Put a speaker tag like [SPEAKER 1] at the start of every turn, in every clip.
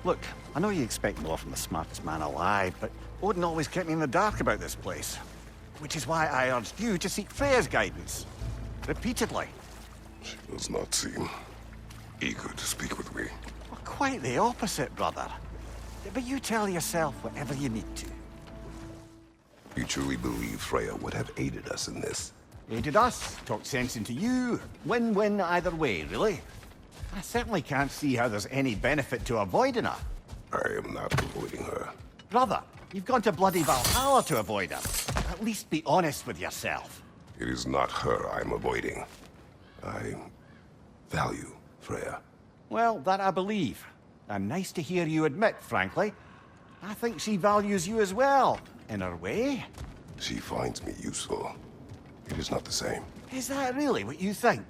[SPEAKER 1] Look, I know you expect more from the smartest man alive, but Odin always kept me in the dark about this place. Which is why I urged you to seek Freya's guidance. Repeatedly.
[SPEAKER 2] She does not seem eager to speak with me.
[SPEAKER 1] Well, quite the opposite, brother. But you tell yourself whatever you need to.
[SPEAKER 2] You truly believe Freya would have aided us in this?
[SPEAKER 1] Aided us, talked sense into you. Win-win either way, really. I certainly can't see how there's any benefit to avoiding her.
[SPEAKER 2] I am not avoiding her.
[SPEAKER 1] Brother, you've gone to bloody Valhalla to avoid her. At least be honest with yourself.
[SPEAKER 2] It is not her I'm avoiding. I value Freya.
[SPEAKER 1] Well, that I believe. And nice to hear you admit, frankly. I think she values you as well, in her way.
[SPEAKER 2] She finds me useful. It is not the same.
[SPEAKER 1] Is that really what you think?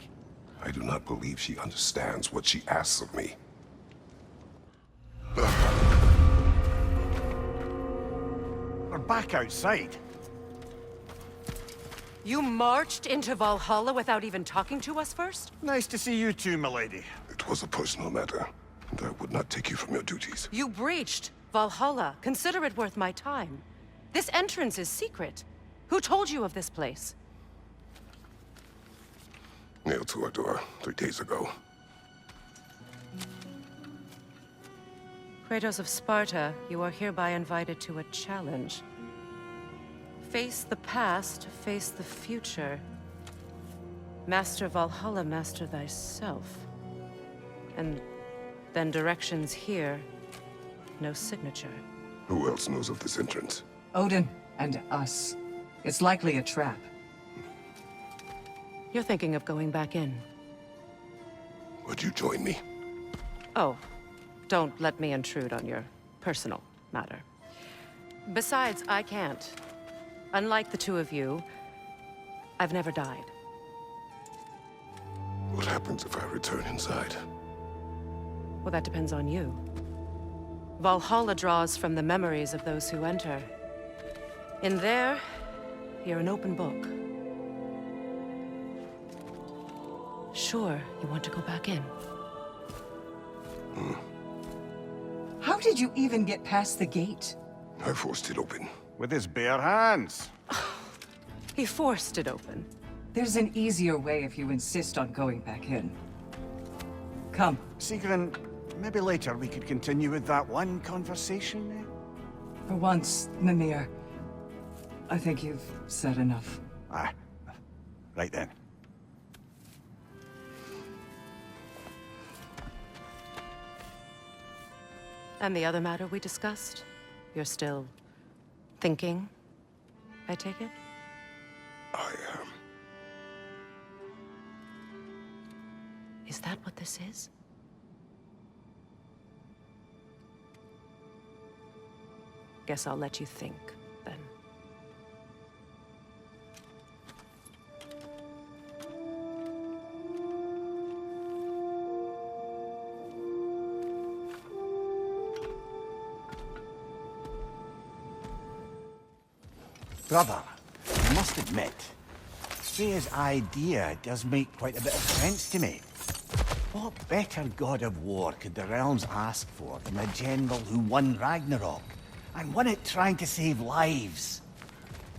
[SPEAKER 2] I do not believe she understands what she asks of me.
[SPEAKER 1] We're back outside.
[SPEAKER 3] You marched into Valhalla without even talking to us first?
[SPEAKER 1] Nice to see you too, milady.
[SPEAKER 2] It was a personal matter, and I would not take you from your duties.
[SPEAKER 3] You breached Valhalla. Consider it worth my time. This entrance is secret. Who told you of this place?
[SPEAKER 2] Nailed to our door 3 days ago.
[SPEAKER 3] Kratos of Sparta, you are hereby invited to a challenge. Face the past, face the future. Master Valhalla, master thyself. And then directions here, no signature.
[SPEAKER 2] Who else knows of this entrance?
[SPEAKER 4] Odin and us. It's likely a trap.
[SPEAKER 3] You're thinking of going back in.
[SPEAKER 2] Would you join me?
[SPEAKER 3] Oh, don't let me intrude on your personal matter. Besides, I can't. Unlike the two of you, I've never died.
[SPEAKER 2] What happens if I return inside?
[SPEAKER 3] Well, that depends on you. Valhalla draws from the memories of those who enter. In there, you're an open book. Sure, you want to go back in.
[SPEAKER 4] How did you even get past the gate?
[SPEAKER 2] I forced it open.
[SPEAKER 1] With his bare hands.
[SPEAKER 3] He forced it open.
[SPEAKER 4] There's an easier way if you insist on going back in. Come.
[SPEAKER 1] Sigrun, maybe later we could continue with that one conversation, eh?
[SPEAKER 4] For once, Mimir, I think you've said enough.
[SPEAKER 1] Aye. Right then.
[SPEAKER 3] And the other matter we discussed? You're still thinking, I take it?
[SPEAKER 2] I am.
[SPEAKER 3] Is that what this is? Guess I'll let you think, then.
[SPEAKER 1] Brother, I must admit, Freya's idea does make quite a bit of sense to me. What better god of war could the realms ask for than a general who won Ragnarok, and won it trying to save lives?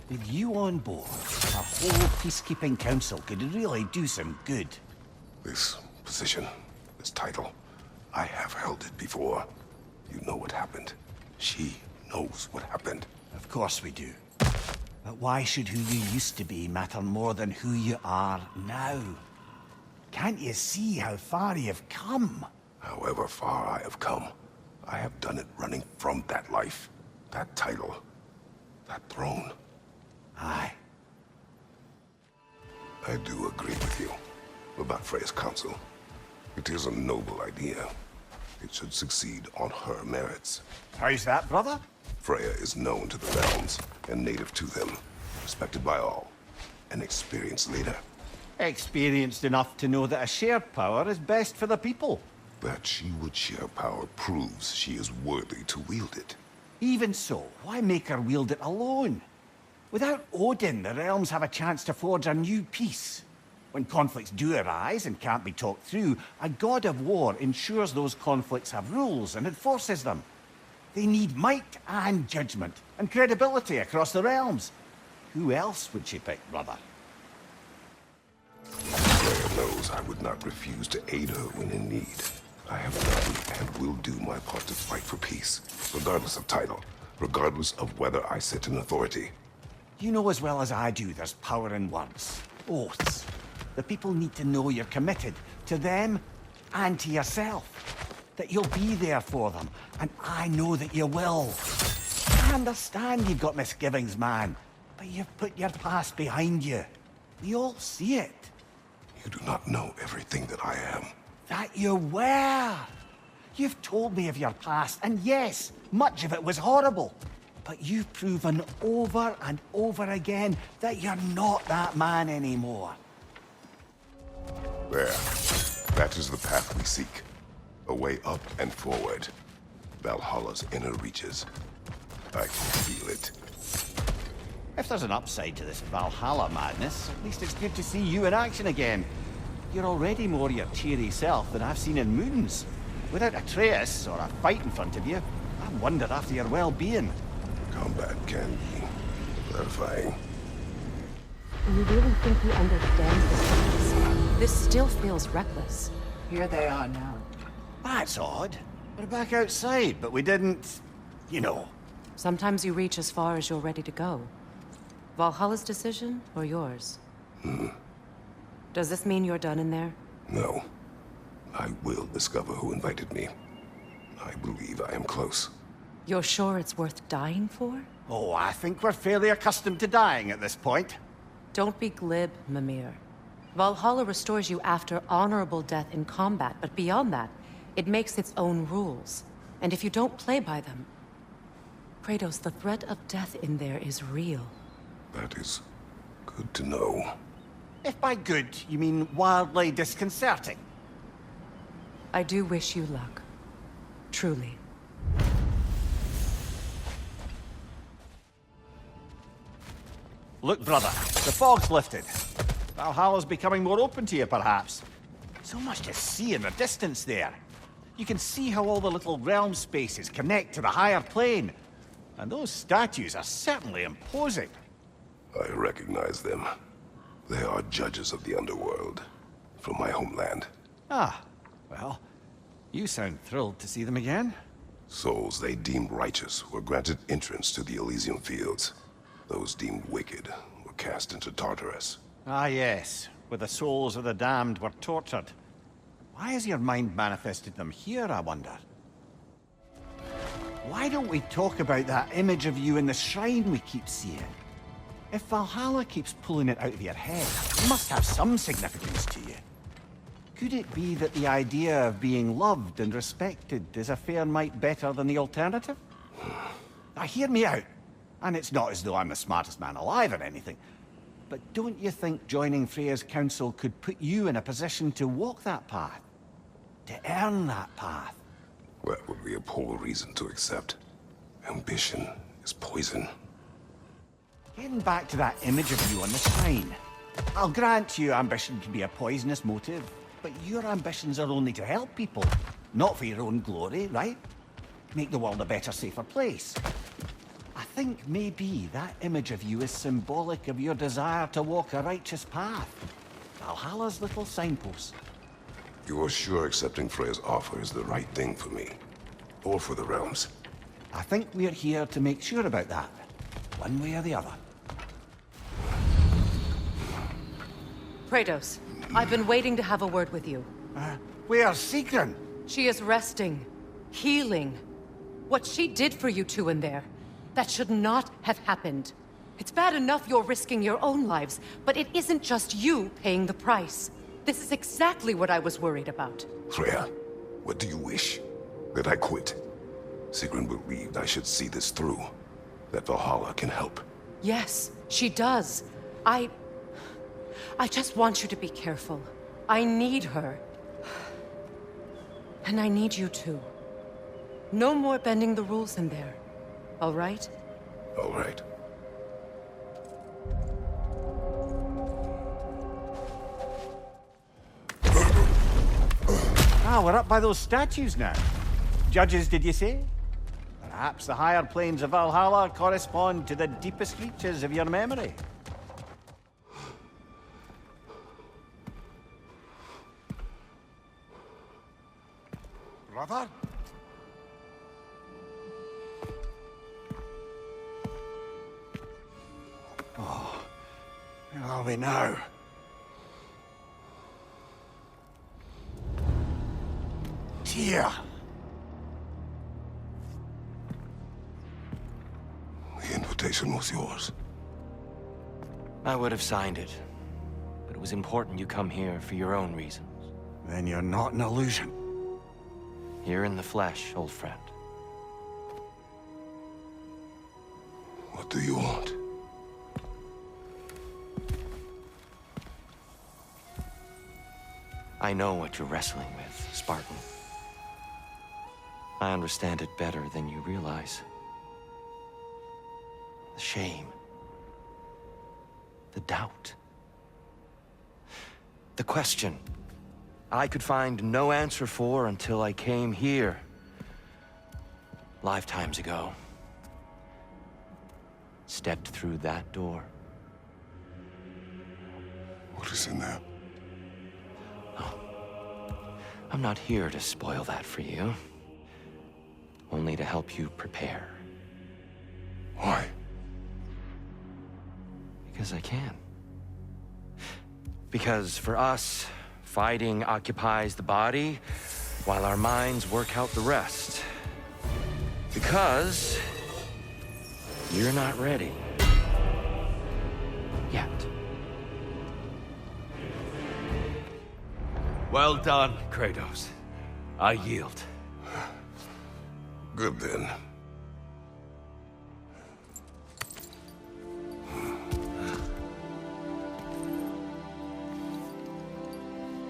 [SPEAKER 1] With you on board, a whole peacekeeping council could really do some good.
[SPEAKER 2] This position, this title, I have held it before. You know what happened. She knows what happened.
[SPEAKER 1] Of course we do. But why should who you used to be matter more than who you are now? Can't you see how far you've come?
[SPEAKER 2] However far I have come, I have done it running from that life, that title, that throne.
[SPEAKER 1] Aye.
[SPEAKER 2] I do agree with you about Freya's council. It is a noble idea. It should succeed on her merits.
[SPEAKER 1] How's that, brother?
[SPEAKER 2] Freya is known to the realms and native to them, respected by all, an experienced leader.
[SPEAKER 1] Experienced enough to know that a shared power is best for the people.
[SPEAKER 2] That she would share power proves she is worthy to wield it.
[SPEAKER 1] Even so, why make her wield it alone? Without Odin, the realms have a chance to forge a new peace. When conflicts do arise and can't be talked through, a God of War ensures those conflicts have rules and enforces them. They need might and judgment and credibility across the realms. Who else would she pick, brother?
[SPEAKER 2] Freya knows I would not refuse to aid her when in need. I have done and will do my part to fight for peace, regardless of title, regardless of whether I sit in authority.
[SPEAKER 1] You know as well as I do there's power in words, oaths. The people need to know you're committed, to them and to yourself. That you'll be there for them, and I know that you will. I understand you've got misgivings, man, but you've put your past behind you. We all see it.
[SPEAKER 2] You do not know everything that I am.
[SPEAKER 1] That you were. You've told me of your past, and yes, much of it was horrible. But you've proven over and over again that you're not that man anymore.
[SPEAKER 2] There. That is the path we seek. A way up and forward. Valhalla's inner reaches. I can feel it.
[SPEAKER 1] If there's an upside to this Valhalla madness, at least it's good to see you in action again. You're already more your cheery self than I've seen in moons. Without Atreus or a fight in front of you, I wonder after your well-being.
[SPEAKER 2] Combat can be clarifying.
[SPEAKER 5] You really think he understands this?
[SPEAKER 3] This still feels reckless.
[SPEAKER 4] Here they are now.
[SPEAKER 1] That's odd. We're back outside, but we didn't... you know.
[SPEAKER 3] Sometimes you reach as far as you're ready to go. Valhalla's decision, or yours? Does this mean you're done in there?
[SPEAKER 2] No. I will discover who invited me. I believe I am close.
[SPEAKER 3] You're sure it's worth dying for?
[SPEAKER 1] Oh, I think we're fairly accustomed to dying at this point.
[SPEAKER 3] Don't be glib, Mimir. Valhalla restores you after honorable death in combat, but beyond that, it makes its own rules. And if you don't play by them... Kratos, the threat of death in there is real.
[SPEAKER 2] That is good to know.
[SPEAKER 1] If by good, you mean wildly disconcerting.
[SPEAKER 3] I do wish you luck. Truly.
[SPEAKER 1] Look, brother, the fog's lifted. Valhalla's becoming more open to you, perhaps. So much to see in the distance there. You can see how all the little realm spaces connect to the higher plane. And those statues are certainly imposing.
[SPEAKER 2] I recognize them. They are judges of the underworld, from my homeland.
[SPEAKER 1] Ah, well, you sound thrilled to see them again.
[SPEAKER 2] Souls they deemed righteous were granted entrance to the Elysium Fields. Those deemed wicked were cast into Tartarus.
[SPEAKER 1] Ah, yes, where the souls of the damned were tortured. Why has your mind manifested them here, I wonder? Why don't we talk about that image of you in the shrine we keep seeing? If Valhalla keeps pulling it out of your head, it must have some significance to you. Could it be that the idea of being loved and respected is a fair mite better than the alternative? Now hear me out. And it's not as though I'm the smartest man alive or anything. But don't you think joining Freya's council could put you in a position to walk that path? To earn that path?
[SPEAKER 2] That would be a poor reason to accept. Ambition is poison.
[SPEAKER 1] Getting back to that image of you on the shrine. I'll grant you ambition can be a poisonous motive, but your ambitions are only to help people, not for your own glory, right? Make the world a better, safer place. I think maybe that image of you is symbolic of your desire to walk a righteous path. Valhalla's little signpost.
[SPEAKER 2] You are sure accepting Freya's offer is the right thing for me? Or for the realms?
[SPEAKER 1] I think we're here to make sure about that, one way or the other.
[SPEAKER 3] Kratos, I've been waiting to have a word with you.
[SPEAKER 1] Where's Sigrun?
[SPEAKER 3] She is resting, healing. What she did for you two in there, that should not have happened. It's bad enough you're risking your own lives, but it isn't just you paying the price. This is exactly what I was worried about.
[SPEAKER 2] Freya, what do you wish? That I quit? Sigrun believed I should see this through. That Valhalla can help.
[SPEAKER 3] Yes, she does. I just want you to be careful. I need her. And I need you too. No more bending the rules in there. All right?
[SPEAKER 2] All right.
[SPEAKER 1] Ah, we're up by those statues now. Judges, did you say? Perhaps the higher planes of Valhalla correspond to the deepest reaches of your memory.
[SPEAKER 2] Brother?
[SPEAKER 1] Where are we now? Tyr!
[SPEAKER 2] The invitation was yours.
[SPEAKER 6] I would have signed it, but it was important you come here for your own reasons.
[SPEAKER 1] Then you're not an illusion.
[SPEAKER 6] Here in the flesh, old friend.
[SPEAKER 2] What do you want?
[SPEAKER 6] I know what you're wrestling with, Spartan. I understand it better than you realize. The shame. The doubt. The question I could find no answer for until I came here. Lifetimes ago. Stepped through that door.
[SPEAKER 2] What is in there?
[SPEAKER 6] I'm not here to spoil that for you. Only to help you prepare.
[SPEAKER 2] Why?
[SPEAKER 6] Because I can. Because for us, fighting occupies the body, while our minds work out the rest. Because you're not ready. Yet.
[SPEAKER 7] Well done, Kratos. I yield.
[SPEAKER 2] Good then.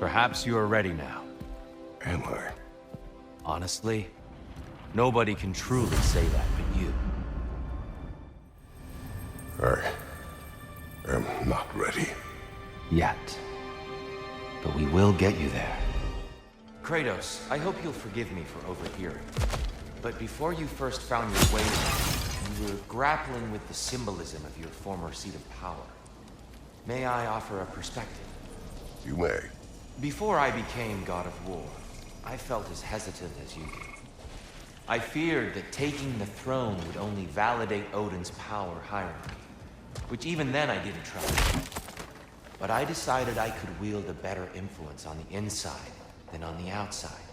[SPEAKER 7] Perhaps you are ready now.
[SPEAKER 2] Am I?
[SPEAKER 7] Honestly, nobody can truly say that but you.
[SPEAKER 2] I am not ready.
[SPEAKER 7] Yet. But we will get you there.
[SPEAKER 6] Kratos, I hope you'll forgive me for overhearing. But before you first found your way to me, you were grappling with the symbolism of your former seat of power. May I offer a perspective?
[SPEAKER 2] You may.
[SPEAKER 6] Before I became God of War, I felt as hesitant as you did. I feared that taking the throne would only validate Odin's power hierarchy, which even then I didn't trust. But I decided I could wield a better influence on the inside than on the outside.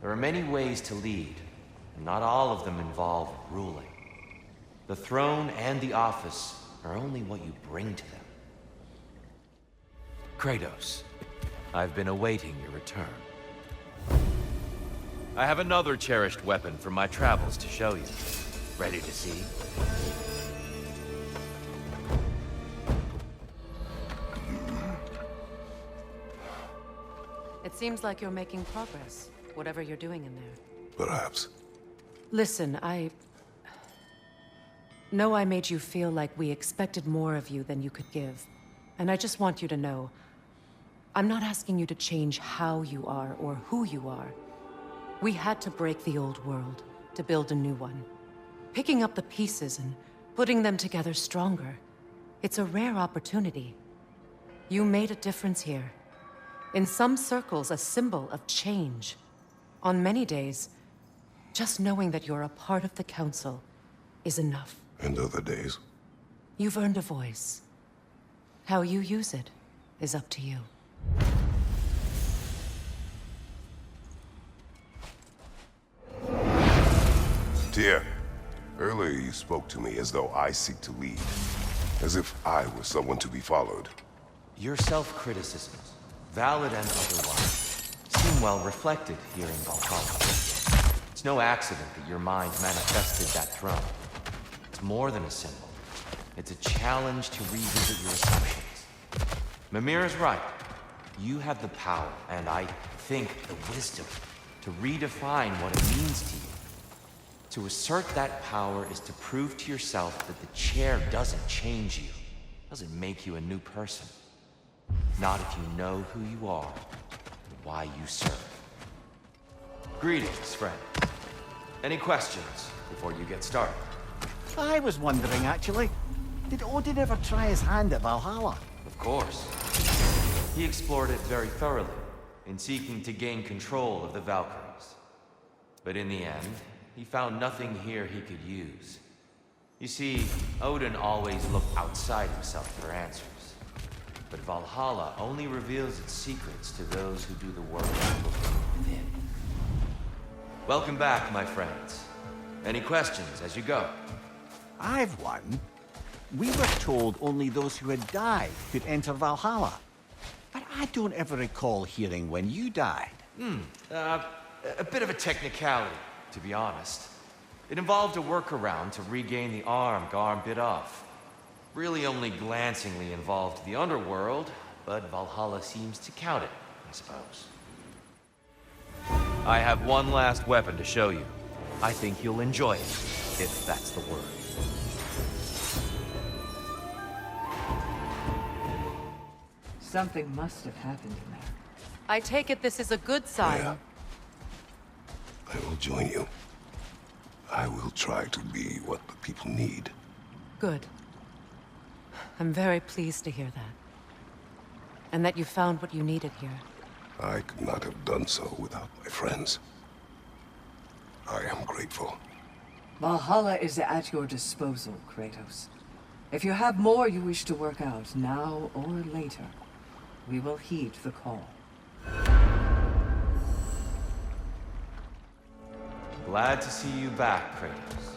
[SPEAKER 6] There are many ways to lead, and not all of them involve ruling. The throne and the office are only what you bring to them.
[SPEAKER 7] Kratos, I've been awaiting your return. I have another cherished weapon from my travels to show you. Ready to see?
[SPEAKER 3] It seems like you're making progress, whatever you're doing in there.
[SPEAKER 2] Perhaps.
[SPEAKER 3] Listen, I know I made you feel like we expected more of you than you could give. And I just want you to know, I'm not asking you to change how you are or who you are. We had to break the old world to build a new one. Picking up the pieces and putting them together stronger. It's a rare opportunity. You made a difference here. In some circles, a symbol of change. On many days, just knowing that you're a part of the Council is enough.
[SPEAKER 2] And other days?
[SPEAKER 3] You've earned a voice. How you use it is up to you.
[SPEAKER 2] Tyr, earlier you spoke to me as though I seek to lead. As if I were someone to be followed.
[SPEAKER 6] Your self-criticisms, valid and otherwise, seem well reflected here in Valhalla. It's no accident that your mind manifested that throne. It's more than a symbol. It's a challenge to revisit your assumptions. Mimir is right. You have the power, and I think the wisdom, to redefine what it means to you. To assert that power is to prove to yourself that the chair doesn't change you, doesn't make you a new person. Not if you know who you are and why you serve. Greetings, friend. Any questions before you get started?
[SPEAKER 1] I was wondering, actually. Did Odin ever try his hand at Valhalla?
[SPEAKER 6] Of course. He explored it very thoroughly, in seeking to gain control of the Valkyries. But in the end, he found nothing here he could use. You see, Odin always looked outside himself for answers. But Valhalla only reveals its secrets to those who do the work of looking within. Welcome back, my friends. Any questions as you go?
[SPEAKER 1] I've one. We were told only those who had died could enter Valhalla. But I don't ever recall hearing when you died.
[SPEAKER 6] A bit of a technicality, to be honest. It involved a workaround to regain the arm Garm bit off. Really only glancingly involved the underworld, but Valhalla seems to count it, I suppose. I have one last weapon to show you. I think you'll enjoy it, if that's the word.
[SPEAKER 4] Something must have happened in there.
[SPEAKER 3] I take it this is a good sign.
[SPEAKER 2] Freya, I will join you. I will try to be what the people need.
[SPEAKER 3] Good. I'm very pleased to hear that. And that you found what you needed here.
[SPEAKER 2] I could not have done so without my friends. I am grateful.
[SPEAKER 4] Valhalla is at your disposal, Kratos. If you have more you wish to work out, now or later, we will heed the call.
[SPEAKER 6] Glad to see you back, Kratos.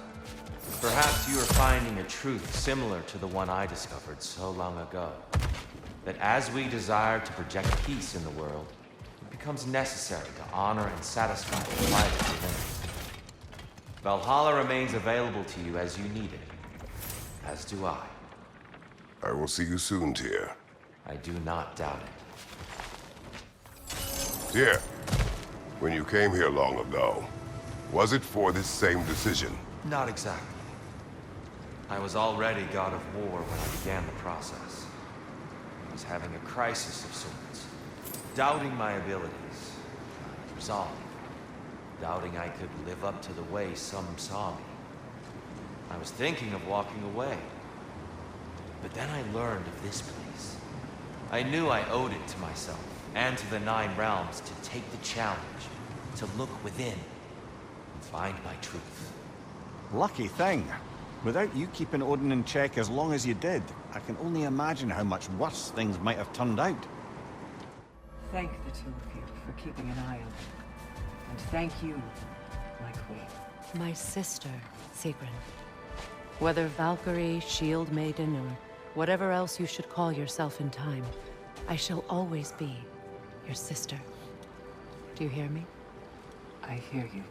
[SPEAKER 6] Perhaps you are finding a truth similar to the one I discovered so long ago. That as we desire to project peace in the world, it becomes necessary to honor and satisfy the private within. Valhalla remains available to you as you need it. As do I.
[SPEAKER 2] I will see you soon, Tyr.
[SPEAKER 6] I do not doubt it.
[SPEAKER 2] Tyr, when you came here long ago, was it for this same decision?
[SPEAKER 6] Not exactly. I was already God of War when I began the process. I was having a crisis of sorts. Doubting my abilities. Resolve. Doubting I could live up to the way some saw me. I was thinking of walking away. But then I learned of this place. I knew I owed it to myself, and to the Nine Realms, to take the challenge, to look within, and find my truth.
[SPEAKER 1] Lucky thing. Without you keeping Odin in check as long as you did, I can only imagine how much worse things might have turned out.
[SPEAKER 4] Thank the two of you for keeping an eye on them. And thank you, my queen.
[SPEAKER 3] My sister, Sigrun. Whether Valkyrie, Shield Maiden, or whatever else you should call yourself in time, I shall always be your sister. Do you hear me?
[SPEAKER 4] I hear you.